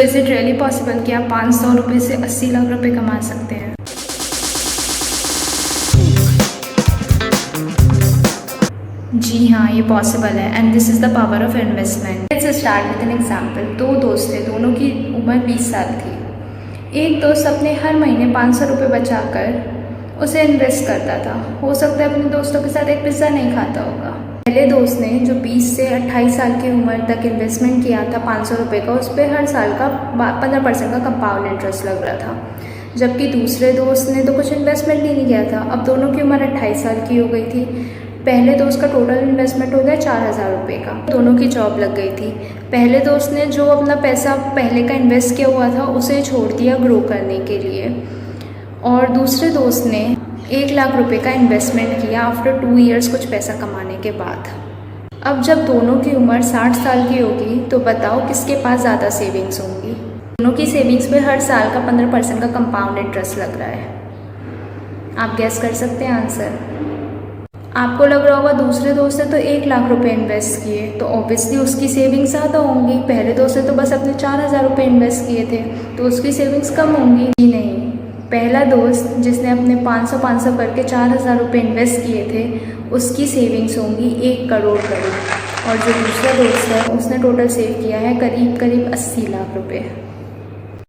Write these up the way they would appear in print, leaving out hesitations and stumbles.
Is it really possible कि आप 500 रुपये से 80 लाख रुपए कमा सकते हैं? जी हाँ, ये पॉसिबल है and this is the power of investment. Let's start with an example. दो दोस्त थे, दोनों की उम्र 20 साल थी। एक दोस्त अपने हर महीने 500 रुपये बचाकर उसे इन्वेस्ट करता था। हो सकता है अपने दोस्तों के साथ एक पिज़्ज़ा नहीं खाता होगा। पहले दोस्त ने जो 20 से 28 साल की उम्र तक इन्वेस्टमेंट किया था 500 रुपये का, उस पर हर साल का 15% का कंपाउंड इंटरेस्ट लग रहा था। जबकि दूसरे दोस्त ने तो कुछ इन्वेस्टमेंट ही नहीं किया था। अब दोनों की उम्र 28 साल की हो गई थी। पहले दोस्त का टोटल इन्वेस्टमेंट हो गया 4000 रुपये का। दोनों की जॉब लग गई थी। पहले दोस्त ने जो अपना पैसा पहले का इन्वेस्ट किया हुआ था उसे छोड़ दिया ग्रो करने के लिए, और दूसरे दोस्त ने 1 लाख रुपए का इन्वेस्टमेंट किया आफ्टर 2 ईयर्स कुछ पैसा कमाने के बाद। अब जब दोनों की उम्र 60 साल की होगी तो बताओ किसके पास ज़्यादा सेविंग्स होंगी? दोनों की सेविंग्स पे हर साल का 15% का कंपाउंड इंटरेस्ट लग रहा है। आप गैस कर सकते हैं आंसर? आपको लग रहा होगा दूसरे दोस्त ने तो 1 लाख रुपए इन्वेस्ट किए, तो ऑब्वियसली उसकी सेविंग्स ज़्यादा होंगी। पहले दोस्त ने तो बस अपने 4000 रुपये इन्वेस्ट किए थे, तो उसकी सेविंग्स कम होंगी। जी नहीं, पहला दोस्त जिसने अपने 500 करके 4000 रुपये इन्वेस्ट किए थे उसकी सेविंग्स होंगी 1 करोड़ करीब, और जो दूसरा दोस्त है उसने टोटल सेव किया है करीब 80 लाख रुपये।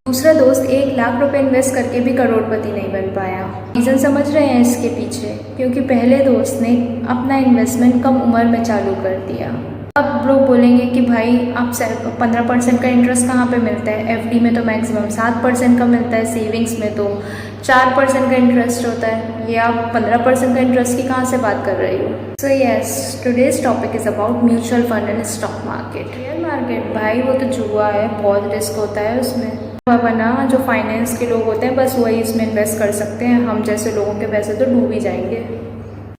दूसरा दोस्त 1 लाख रुपए इन्वेस्ट करके भी करोड़पति नहीं बन पाया। रीज़न समझ रहे हैं इसके पीछे? क्योंकि पहले दोस्त ने अपना इन्वेस्टमेंट कम उम्र में चालू कर दिया। अब लोग बोलेंगे कि भाई आप 15% का इंटरेस्ट कहाँ पे मिलता है? एफडी में तो मैक्सिमम 7% का मिलता है, सेविंग्स में तो 4% का इंटरेस्ट होता है। ये आप 15% का इंटरेस्ट की कहाँ से बात कर रही हो? So yes, today's topic is about mutual fund and stock market. Share market भाई वो तो जुआ है, बहुत रिस्क होता है उसमें। वरना जो फाइनेंस के लोग होते हैं बस वही इसमें इन्वेस्ट कर सकते हैं। हम जैसे लोगों के पैसे तो डूब ही जाएंगे।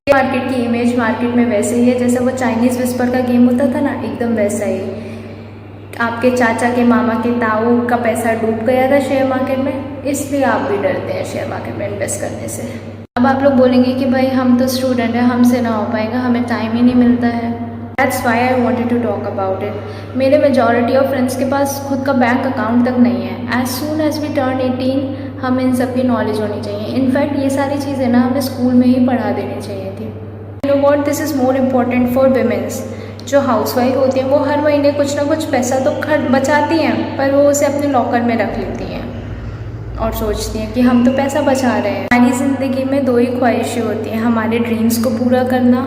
मार्केट की इमेज मार्केट में वैसे ही है जैसे वो चाइनीज़ विस्पर का गेम होता था ना, एकदम वैसा ही। आपके चाचा के मामा के ताऊ का पैसा डूब गया था शेयर मार्केट में, इसलिए आप भी डरते हैं शेयर मार्केट में इन्वेस्ट करने से। अब आप लोग बोलेंगे कि भाई हम तो स्टूडेंट हैं, हमसे ना हो पाएगा, हमें टाइम ही नहीं मिलता है। That's why I wanted to talk about it. मेरे मेजॉरिटी ऑफ फ्रेंड्स के पास खुद का बैंक अकाउंट तक नहीं है। As soon as we turn 18 हमें इन सब की नॉलेज होनी चाहिए। इनफैक्ट ये सारी चीज़ें ना हमें स्कूल में ही पढ़ा देनी चाहिए थी। You know what, this is more important for women's. जो हाउसवाइफ होती हैं वो हर महीने कुछ ना कुछ पैसा तो बचाती हैं, पर वो उसे अपने लॉकर में रख लेती हैं और सोचती हैं कि हम तो पैसा बचा रहे हैं। हमारी ज़िंदगी में 2 ही ख्वाहिशें होती हैं, हमारे ड्रीम्स को पूरा करना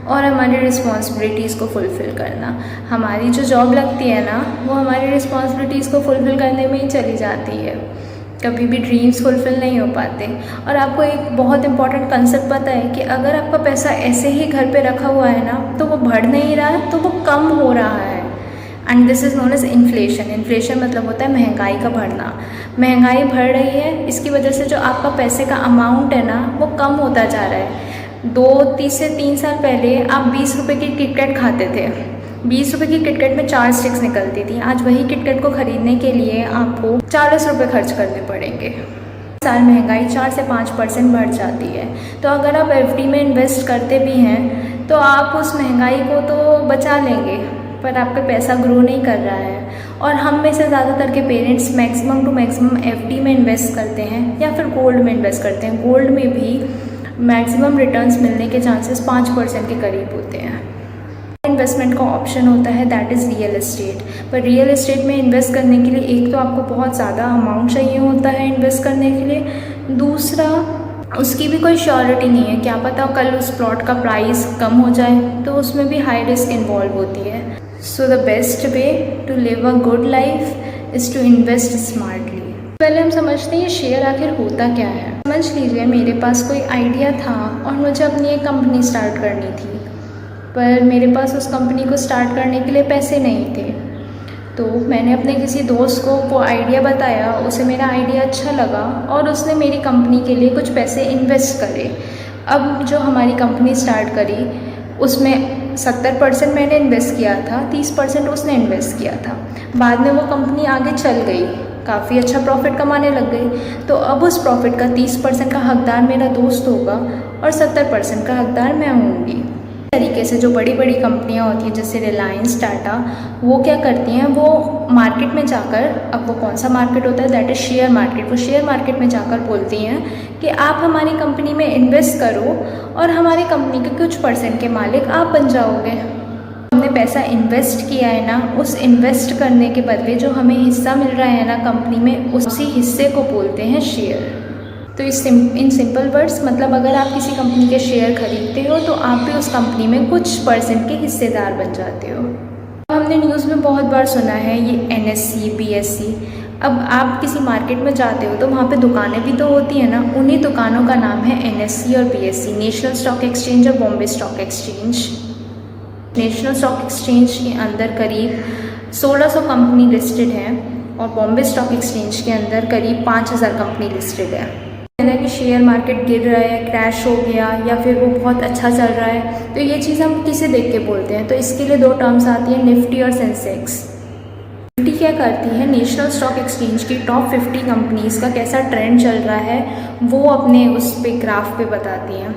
और हमारी रिस्पॉन्सिबिलिटीज़ को फुलफ़िल करना। हमारी जो जॉब लगती है ना वो हमारी रिस्पॉन्सिबिलिटीज़ को फुलफ़िल करने में ही चली जाती है, कभी भी ड्रीम्स फुलफ़िल नहीं हो पाते। और आपको एक बहुत इंपॉर्टेंट कंसेप्ट पता है कि अगर आपका पैसा ऐसे ही घर पे रखा हुआ है ना तो वो बढ़ नहीं रहा है, तो वो कम हो रहा है। And this is known as inflation. Inflation मतलब होता है महंगाई का बढ़ना। महंगाई बढ़ रही है, इसकी वजह से जो आपका पैसे का अमाउंट है ना वो कम होता जा रहा है। 2 से 3 साल पहले आप 20 रुपये की किटकैट खाते थे। 20 रुपये की किटकैट में 4 स्टिक्स निकलती थी। आज वही किटकैट को ख़रीदने के लिए आपको 40 रुपये खर्च करने पड़ेंगे। साल महंगाई 4 से 5% बढ़ जाती है। तो अगर आप एफडी में इन्वेस्ट करते भी हैं तो आप उस महंगाई को तो बचा लेंगे, पर आपका पैसा ग्रो नहीं कर रहा है। और हम में से ज़्यादातर के parents maximum to maximum FD में इन्वेस्ट करते हैं या फिर गोल्ड में इन्वेस्ट करते हैं। गोल्ड में भी मैक्सिमम रिटर्न्स मिलने के चांसेस 5% के करीब होते हैं। इन्वेस्टमेंट का ऑप्शन होता है दैट इज़ रियल एस्टेट। पर रियल एस्टेट में इन्वेस्ट करने के लिए एक तो आपको बहुत ज़्यादा अमाउंट चाहिए होता है इन्वेस्ट करने के लिए, दूसरा उसकी भी कोई श्योरिटी नहीं है, क्या पता कल उस प्लॉट का प्राइस कम हो जाए, तो उसमें भी हाई रिस्क इन्वॉल्व होती है। So the best way to live a good life is to invest smartly. पहले हम समझते हैं ये शेयर आखिर होता क्या है। समझ लीजिए मेरे पास कोई आइडिया था और मुझे अपनी एक कंपनी स्टार्ट करनी थी, पर मेरे पास उस कंपनी को स्टार्ट करने के लिए पैसे नहीं थे। तो मैंने अपने किसी दोस्त को वो आइडिया बताया, उसे मेरा आइडिया अच्छा लगा और उसने मेरी कंपनी के लिए कुछ पैसे इन्वेस्ट करे। अब जो हमारी कंपनी स्टार्ट करी उसमें 70% मैंने इन्वेस्ट किया था, 30% उसने इन्वेस्ट किया था। बाद में वो कंपनी आगे चल गई, काफ़ी अच्छा प्रॉफिट कमाने लग गई। तो अब उस प्रॉफिट का 30% का हकदार मेरा दोस्त होगा और 70% का हकदार मैं होंगी। तरीके से जो बड़ी बड़ी कंपनियां होती हैं जैसे रिलायंस, टाटा, वो क्या करती हैं, वो मार्केट में जाकर, अब वो कौन सा मार्केट होता है, दैट इज़ शेयर मार्केट, वो शेयर मार्केट में जाकर बोलती हैं कि आप हमारी कंपनी में इन्वेस्ट करो और हमारी कंपनी के कुछ परसेंट के मालिक आप बन जाओगे। हमने पैसा इन्वेस्ट किया है ना, उस इन्वेस्ट करने के बदले जो हमें हिस्सा मिल रहा है ना कंपनी में, उसी हिस्से को बोलते हैं शेयर। तो इन सिंपल वर्ड्स मतलब अगर आप किसी कंपनी के शेयर खरीदते हो तो आप भी उस कंपनी में कुछ परसेंट के हिस्सेदार बन जाते हो। हमने न्यूज़ में बहुत बार सुना है ये NSE, BSE। अब आप किसी मार्केट में जाते हो तो वहाँ पे दुकानें भी तो होती हैं ना, उन्हीं दुकानों का नाम है NSE और BSE, नेशनल स्टॉक एक्सचेंज और Bombay stock exchange. National stock exchange के अंदर करीब 1600 कंपनी लिस्टेड हैं और बॉम्बे स्टॉक एक्सचेंज के अंदर करीब 5000 कंपनी लिस्टेड है। ना कि शेयर मार्केट गिर रहा है, क्रैश हो गया, या फिर वो बहुत अच्छा चल रहा है, तो ये चीज़ हम किसे देख के बोलते हैं, तो इसके लिए 2 टर्म्स आती हैं, निफ्टी और सेंसेक्स। निफ्टी क्या करती है, नेशनल स्टॉक एक्सचेंज की टॉप 50 कंपनीज़ का कैसा ट्रेंड चल रहा है वो अपने उस पे ग्राफ पे बताती हैं,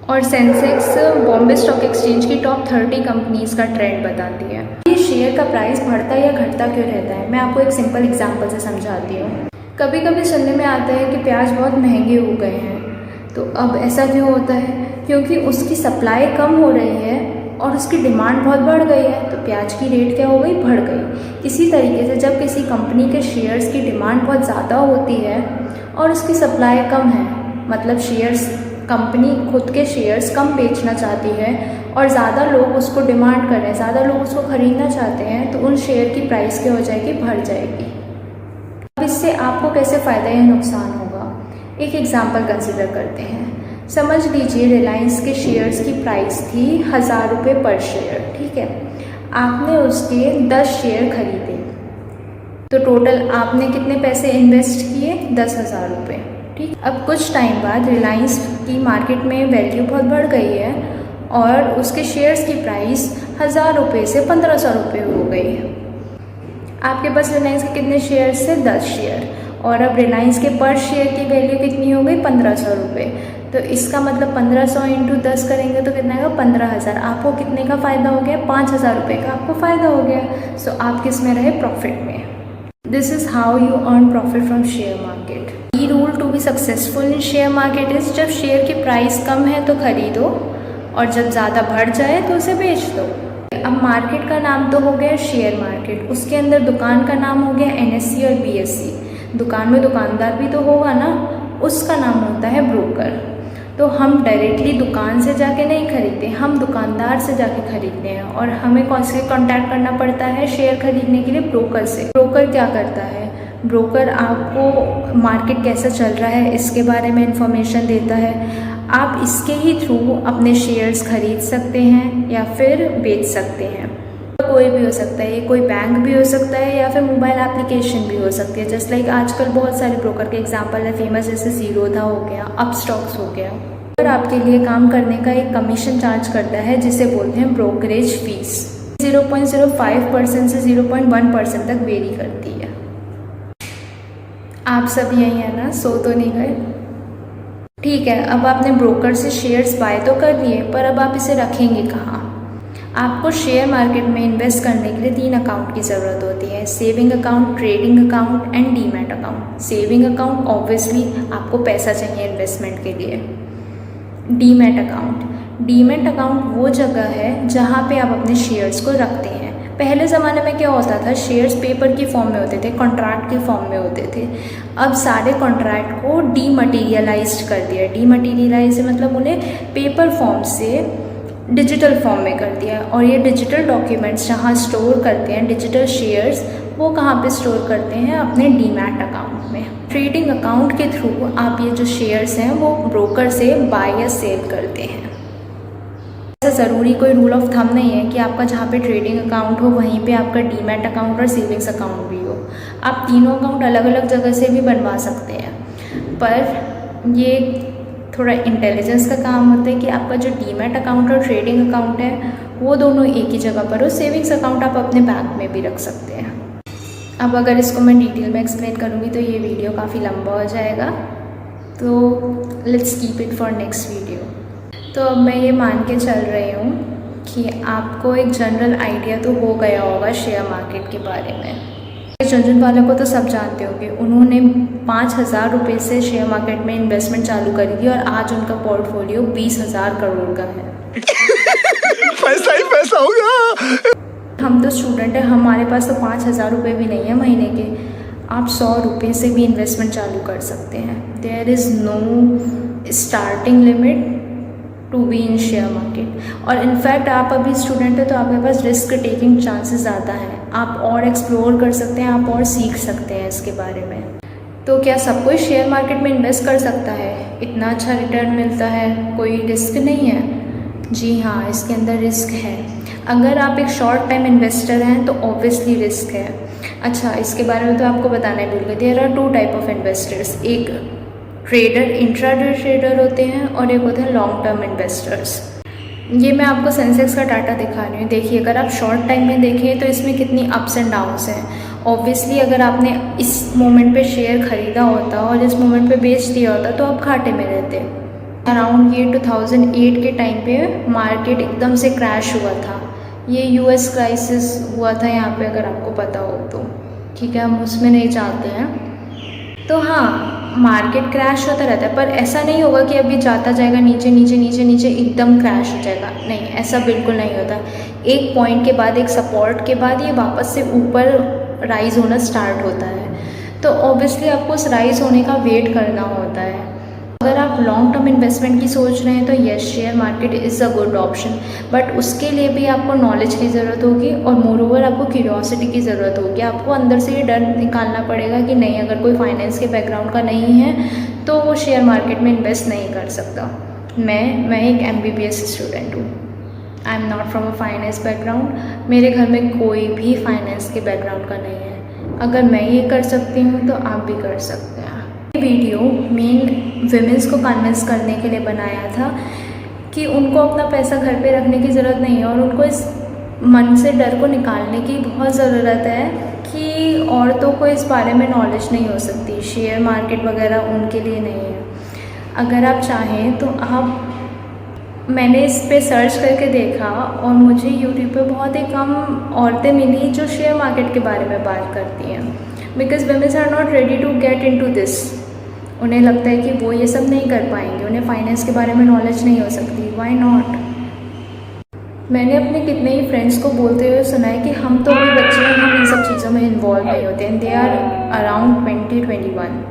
और सेंसेक्स बॉम्बे स्टॉक एक्सचेंज की टॉप 30 कंपनीज़ का ट्रेंड बताती है। ये शेयर का प्राइस बढ़ता या घटता क्यों रहता है, मैं आपको एक सिंपल एग्जाम्पल से समझाती हूँ। कभी कभी सुनने में आता है कि प्याज बहुत महंगे हो गए हैं, तो अब ऐसा क्यों होता है, क्योंकि उसकी सप्लाई कम हो रही है और उसकी डिमांड बहुत बढ़ गई है, तो प्याज की रेट क्या हो गई, बढ़ गई। इसी तरीके से जब किसी कंपनी के शेयर्स की डिमांड बहुत ज़्यादा होती है और उसकी सप्लाई कम है, मतलब शेयर्स, कंपनी खुद के शेयर्स कम बेचना चाहती है और ज़्यादा लोग उसको डिमांड कर रहे हैं, ज़्यादा लोग उसको ख़रीदना चाहते हैं, तो उन शेयर की प्राइस क्या हो जाएगी, बढ़ जाएगी। अब इससे आपको कैसे फ़ायदा या नुकसान होगा, एक एग्जांपल कंसिडर करते हैं। समझ लीजिए रिलायंस के शेयर्स की प्राइस थी 1000 रुपये पर शेयर, ठीक है। आपने उसके 10 शेयर खरीदे, तो टोटल आपने कितने पैसे इन्वेस्ट किए, 10,000 रुपये, ठीक। अब कुछ टाइम बाद रिलायंस की मार्केट में वैल्यू बहुत बढ़ गई है और उसके शेयर्स की प्राइस 1000 रुपये से 1500 रुपये हो गई है। आपके पास रिलायंस के कितने शेयर से, 10 शेयर, और अब रिलायंस के पर शेयर की वैल्यू कितनी हो गई, 1500 रुपये। तो इसका मतलब 1500 इंटू 10 करेंगे तो कितना आएगा, 15,000। आपको कितने का फ़ायदा हो गया, 5000 रुपये का आपको फ़ायदा हो गया। सो आप किस में रहे, प्रॉफिट में। This is how you earn profit from share market. Key rule to be successful in share market is, जब शेयर की प्राइस कम है तो खरीदो और जब ज़्यादा बढ़ जाए तो उसे बेच दो। अब मार्केट का नाम तो हो गया शेयर मार्केट, उसके अंदर दुकान का नाम हो गया NSE और BSE। दुकान में दुकानदार भी तो होगा ना, उसका नाम होता है ब्रोकर। तो हम डायरेक्टली दुकान से जाके नहीं खरीदते, हम दुकानदार से जाके खरीदते हैं, और हमें कौन से कॉन्टैक्ट करना पड़ता है शेयर खरीदने के लिए, ब्रोकर से। ब्रोकर क्या करता है, ब्रोकर आपको मार्केट कैसा चल रहा है इसके बारे में इंफॉर्मेशन देता है। आप इसके ही थ्रू अपने शेयर्स खरीद सकते हैं या फिर बेच सकते हैं। कोई भी हो सकता है, ये कोई बैंक भी हो सकता है या फिर मोबाइल एप्लीकेशन भी हो सकती है। जस्ट लाइक आजकल बहुत सारे ब्रोकर के एग्जांपल है फेमस, जैसे ज़ीरोधा हो गया, अपस्टॉक्स हो गया। और आपके लिए काम करने का एक कमीशन चार्ज करता है जिसे बोलते हैं ब्रोकरेज फीस। 0.05% से 0.1% तक वेरी करती है। आप सब यही है ना, सो तो नहीं गए, ठीक है। अब आपने ब्रोकर से शेयर्स बाय तो कर लिए, पर अब आप इसे रखेंगे कहाँ। आपको शेयर मार्केट में इन्वेस्ट करने के लिए 3 अकाउंट की ज़रूरत होती है, saving account, trading account and demat account. Saving account obviously आपको पैसा चाहिए इन्वेस्टमेंट के लिए। डीमैट अकाउंट वो जगह है जहाँ पे आप अपने शेयर्स को रखते हैं। पहले ज़माने में क्या होता था, शेयर्स पेपर की फॉर्म में होते थे, कॉन्ट्रैक्ट की फॉर्म में होते थे। अब सारे कॉन्ट्रैक्ट को डीमटीरियलाइज्ड कर दिया। डीमटीरियलाइज मतलब उन्हें पेपर फॉर्म से डिजिटल फॉर्म में कर दिया। और ये डिजिटल डॉक्यूमेंट्स जहाँ स्टोर करते हैं, डिजिटल शेयर्स, वो कहाँ पे स्टोर करते हैं, अपने डीमैट अकाउंट में। ट्रेडिंग अकाउंट के थ्रू आप ये जो शेयर्स हैं वो ब्रोकर से बाय या सेल करते हैं। ऐसा ज़रूरी कोई रूल ऑफ थंब नहीं है कि आपका जहाँ पे ट्रेडिंग अकाउंट हो वहीं पे आपका डीमैट अकाउंट और सेविंग्स अकाउंट भी हो। आप तीनों अकाउंट अलग अलग जगह से भी बनवा सकते हैं, पर ये थोड़ा इंटेलिजेंस का काम होता है कि आपका जो डीमैट अकाउंट और ट्रेडिंग अकाउंट है वो दोनों एक ही जगह पर हो। सेविंग्स अकाउंट आप अपने बैंक में भी रख सकते हैं। अब अगर इसको मैं डिटेल में एक्सप्लेन करूँगी तो ये वीडियो काफ़ी लंबा हो जाएगा, तो let's keep it for next video. तो अब मैं ये मान के चल रही हूँ कि आपको एक जनरल आइडिया तो हो गया होगा शेयर मार्केट के बारे में। चंचल वाला को तो सब जानते होंगे, उन्होंने 5,000 रुपये से शेयर मार्केट में इन्वेस्टमेंट चालू करी थी और आज उनका पोर्टफोलियो 20,000 करोड़ का है। पैसा ही पैसा होगा। हम तो स्टूडेंट हैं, हमारे पास तो 5,000 रुपये भी नहीं है महीने के। आप 100 रुपये से भी इन्वेस्टमेंट चालू कर सकते हैं। There is no starting limit to be in share market. और इनफैक्ट आप अभी स्टूडेंट हैं तो आपके पास रिस्क टेकिंग चांसेस ज़्यादा हैं। आप और एक्सप्लोर कर सकते हैं, आप और सीख सकते हैं इसके बारे में। तो क्या सब कोई शेयर मार्केट में इन्वेस्ट कर सकता है? इतना अच्छा रिटर्न मिलता है, कोई रिस्क नहीं है? जी हाँ, इसके अंदर रिस्क है। अगर आप एक शॉर्ट टाइम इन्वेस्टर हैं तो ऑब्वियसली रिस्क है। अच्छा, इसके बारे में तो आपको बताना ही भूल गए। There are 2 type of investors, एक ट्रेडर, इंट्राडे ट्रेडर होते हैं और एक होते हैं लॉन्ग टर्म इन्वेस्टर्स। ये मैं आपको सेंसेक्स का डाटा दिखा रही हूँ। देखिए, अगर आप शॉर्ट टाइम में देखें तो इसमें कितनी अप्स एंड डाउन्स हैं। ऑब्वियसली अगर आपने इस मोमेंट पे शेयर ख़रीदा होता और इस मोमेंट पे बेच दिया होता तो आप घाटे में रहते। अराउंड ये 2008 के टाइम पे मार्केट एकदम से क्रैश हुआ था। ये यूएस क्राइसिस हुआ था यहाँ पे, अगर आपको पता हो तो। ठीक है, हम उसमें नहीं जाते हैं। तो हाँ, मार्केट क्रैश होता रहता है, पर ऐसा नहीं होगा कि अभी जाता जाएगा नीचे नीचे नीचे नीचे एकदम क्रैश हो जाएगा। नहीं, ऐसा बिल्कुल नहीं होता। एक पॉइंट के बाद, एक सपोर्ट के बाद ये वापस से ऊपर राइज होना स्टार्ट होता है। तो ऑब्वियसली आपको उस राइज होने का वेट करना होता है। अगर आप लॉन्ग टर्म इन्वेस्टमेंट की सोच रहे हैं तो yes, share market is a good option, but उसके लिए भी आपको नॉलेज की ज़रूरत होगी और मोरओवर आपको क्यूरियोसिटी की ज़रूरत होगी। आपको अंदर से ये डर निकालना पड़ेगा कि नहीं, अगर कोई फाइनेंस के बैकग्राउंड का नहीं है तो वो शेयर मार्केट में इन्वेस्ट नहीं कर सकता। मैं एक MBBS स्टूडेंट हूँ। I am not from a finance background. मेरे घर में कोई भी फाइनेंस के बैकग्राउंड का नहीं है। अगर मैं ये कर सकती हूँ तो आप भी कर सकते हैं। वीडियो मेन विमेंस को कन्विंस करने के लिए बनाया था कि उनको अपना पैसा घर पे रखने की ज़रूरत नहीं है और उनको इस मन से डर को निकालने की बहुत ज़रूरत है कि औरतों को इस बारे में नॉलेज नहीं हो सकती। शेयर मार्केट वगैरह उनके लिए नहीं है। अगर आप चाहें तो मैंने इस पे सर्च करके देखा और मुझे यूट्यूब पे बहुत ही कम औरतें मिली जो शेयर मार्केट के बारे में बात करती हैं। Because womens are not ready to get into this. उन्हें लगता है कि वो ये सब नहीं कर पाएंगे, उन्हें फाइनेंस के बारे में नॉलेज नहीं हो सकती। Why not? मैंने अपने कितने ही फ्रेंड्स को बोलते हुए सुना है कि हम तो अभी बच्चे हैं, हम इन सब चीज़ों में इन्वॉल्व नहीं होते हैं। They are around 20-21।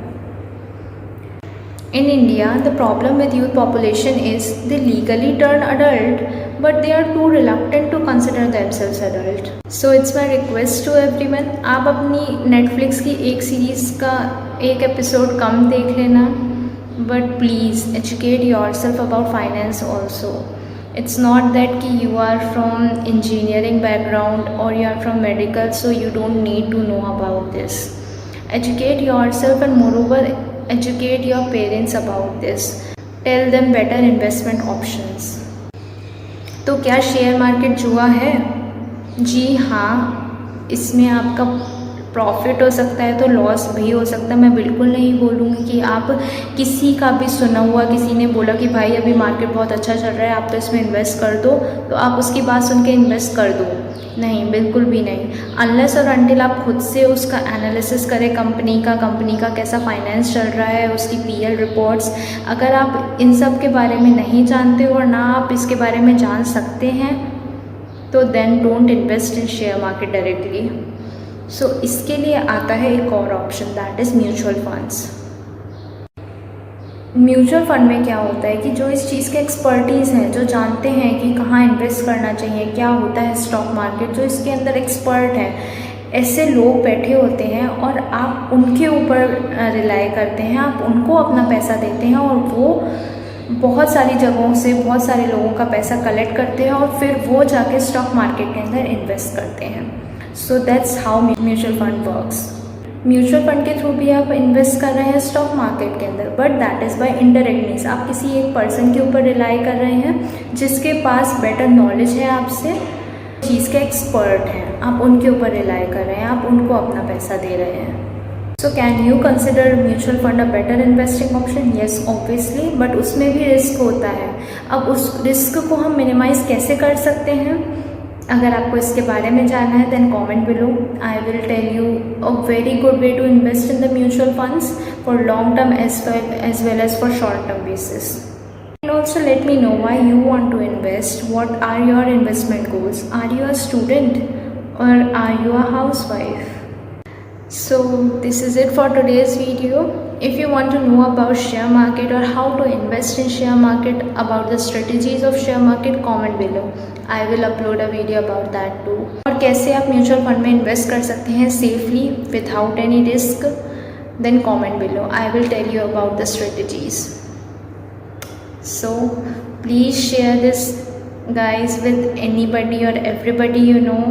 In India, the problem with youth population is they legally turn adult, but they are too reluctant to consider themselves adult. So it's my request to everyone, आप अपनी Netflix की एक series का एक episode कम देख लेना, but please educate yourself about finance also. It's not that कि you are from engineering background or you are from medical, so you don't need to know about this. Educate yourself and moreover educate your parents about this. Tell them better investment options. तो क्या share market जुआ है? जी हाँ, इसमें आपका profit हो सकता है तो लॉस भी हो सकता है। मैं बिल्कुल नहीं बोलूँगी कि आप किसी का भी सुना हुआ, किसी ने बोला कि भाई अभी मार्केट बहुत अच्छा चल रहा है आप तो इसमें इन्वेस्ट कर दो, तो आप उसकी बात सुन के इन्वेस्ट कर दो। नहीं, बिल्कुल भी नहीं। अनलेस और अनटिल आप खुद से उसका एनालिसिस करें कंपनी का कैसा फाइनेंस चल रहा है, उसकी PL रिपोर्ट्स। अगर आप इन सब के बारे में नहीं जानते हो और ना आप इसके बारे में जान सकते हैं तो then don't invest in share market directly. So इसके लिए आता है एक और option, that is mutual funds. Mutual fund में क्या होता है कि जो इस चीज़ के एक्सपर्टीज़ हैं, जो जानते हैं कि कहाँ इन्वेस्ट करना चाहिए, क्या होता है स्टॉक मार्केट, जो इसके अंदर एक्सपर्ट हैं, ऐसे लोग बैठे होते हैं और आप उनके ऊपर रिलाई करते हैं, आप उनको अपना पैसा देते हैं और वो बहुत सारी जगहों से बहुत सारे लोगों का पैसा कलेक्ट करते हैं और फिर वो जाके स्टॉक मार्केट के अंदर इन्वेस्ट करते हैं। So that's how mutual fund works. Mutual fund के थ्रू भी आप इन्वेस्ट कर रहे हैं स्टॉक मार्केट के अंदर, but that is by indirect means. आप किसी एक पर्सन के ऊपर रिलाई कर रहे हैं जिसके पास बेटर नॉलेज है आपसे, चीज़ के एक्सपर्ट हैं, आप उनके ऊपर रिलाई कर रहे हैं, आप उनको अपना पैसा दे रहे हैं। So can you consider mutual fund a better investing option? Yes obviously, but उसमें भी रिस्क होता है। अब उस रिस्क को हम मिनिमाइज कैसे कर सकते हैं? अगर आपको इसके बारे में जानना है then comment below. I will tell you a very good way to invest in the mutual funds for long term as well as for short term basis. And also let me know why you want to invest. What are your investment goals? Are you a student or are you a housewife? So this is it for today's video. If you want to know about share market or how to invest in share market, about the strategies of share market, comment below. I will upload a video about that too. और कैसे आप mutual fund में invest कर सकते हैं safely without any risk, then comment below. I will tell you about the strategies. So please share this guys with anybody or everybody you know.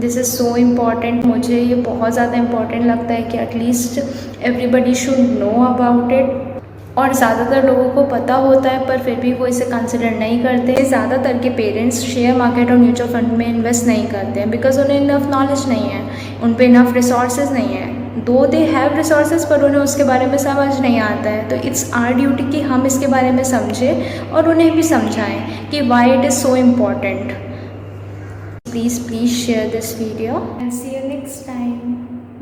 This is so important. मुझे ये बहुत ज़्यादा important लगता है कि at least everybody should know about it. और ज़्यादातर लोगों को पता होता है पर फिर भी वो इसे कंसिडर नहीं करते। ज़्यादातर के पेरेंट्स शेयर मार्केट और म्यूचुअल फंड में इन्वेस्ट नहीं करते हैं बिकॉज उन्हें इनफ नॉलेज नहीं है, उन पे इनफ रिसोर्सेज नहीं है। दो दे हैव रिसोर्सेज पर उन्हें उसके बारे में समझ नहीं आता है। तो इट्स आवर ड्यूटी कि हम इसके बारे में समझें और उन्हें भी समझाएं कि why it is so important. Please share this video and see you next time.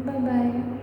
Bye bye.